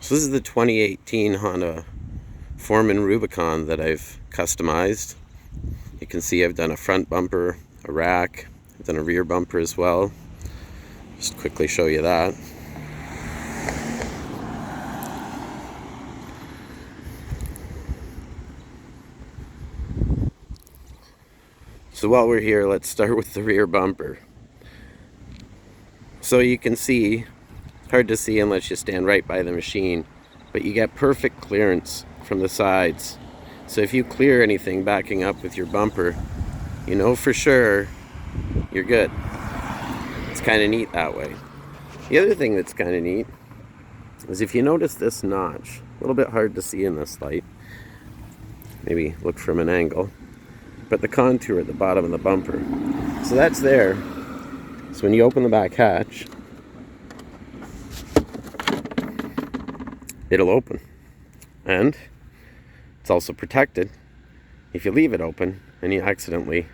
So this is the 2018 Honda Foreman Rubicon that I've customized. You can see I've done a front bumper, a rack, I've done a rear bumper as well. Just quickly show you that. So while we're here, let's start with the rear bumper. So you can see, hard to see unless you stand right by the machine, but you get perfect clearance from the sides. So if you clear anything backing up with your bumper, you know for sure you're good. It's kind of neat that way. The other thing that's kind of neat is if you notice this notch, a little bit hard to see in this light, maybe look from an angle, but the contour at the bottom of the bumper. So that's there. So when you open the back hatch, it'll open. And it's also protected if you leave it open and you accidentally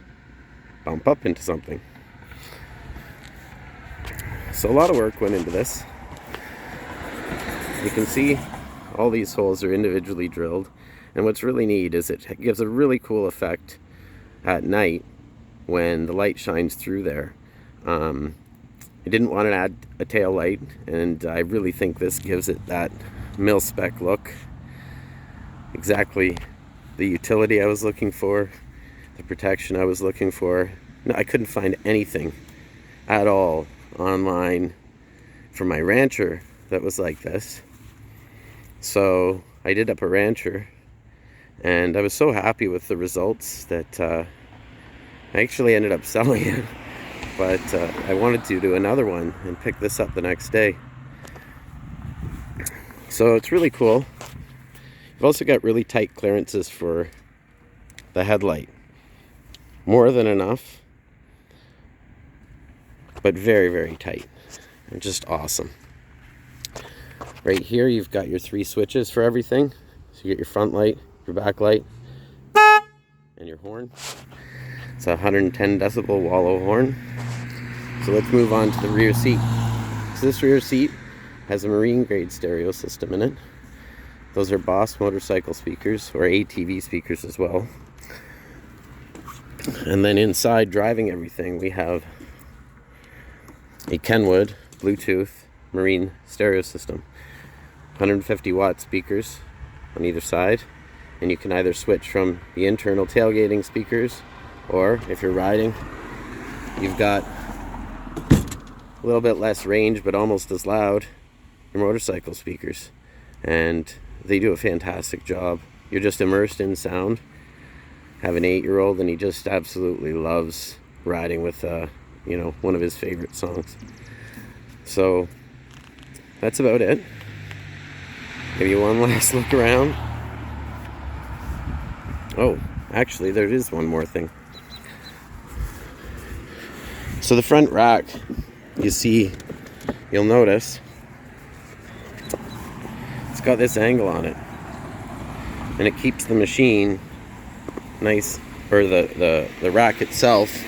bump up into something. So a lot of work went into this. You can see all these holes are individually drilled, and what's really neat is it gives a really cool effect at night when the light shines through there. I didn't want to add a tail light, and I really think this gives it that mil-spec look. Exactly the utility I was looking for, the protection I was looking for. No, I couldn't find anything at all online for my Rancher that was like this. So I did up a Rancher, and I was so happy with the results that I actually ended up selling it. But I wanted to do another one and pick this up the next day. So it's really cool. You've also got really tight clearances for the headlight. More than enough, but very, very tight. And just awesome. Right here you've got your 3 switches for everything. So you get your front light, your back light, and your horn. It's a 110 decibel wallow horn. So let's move on to the rear seat. So this rear seat has a marine grade stereo system in it. Those are Boss motorcycle speakers, or ATV speakers as well. And then inside, driving everything, we have a Kenwood Bluetooth marine stereo system. 150 watt speakers on either side, and you can either switch from the internal tailgating speakers, or if you're riding, you've got a little bit less range but almost as loud, your motorcycle speakers, and they do a fantastic job. You're just immersed in sound. I have an 8-year-old and he just absolutely loves riding with one of his favorite songs. So that's about it. Give you one last look around. Oh, actually there is one more thing. So the front rack, you'll notice it's got this angle on it, and it keeps the machine nice, or the rack itself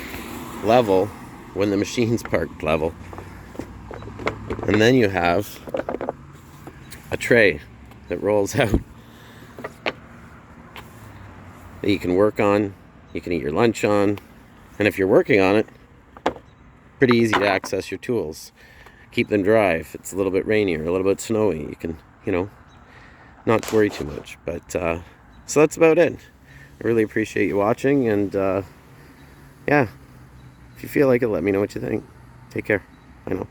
level when the machine's parked level. And then you have a tray that rolls out that you can work on, you can eat your lunch on, and if you're working on it, pretty easy to access your tools. Keep them dry if it's a little bit rainy or a little bit snowy. You can, not worry too much. But so that's about it. I really appreciate you watching, and yeah, if you feel like it, let me know what you think. Take care. Bye now.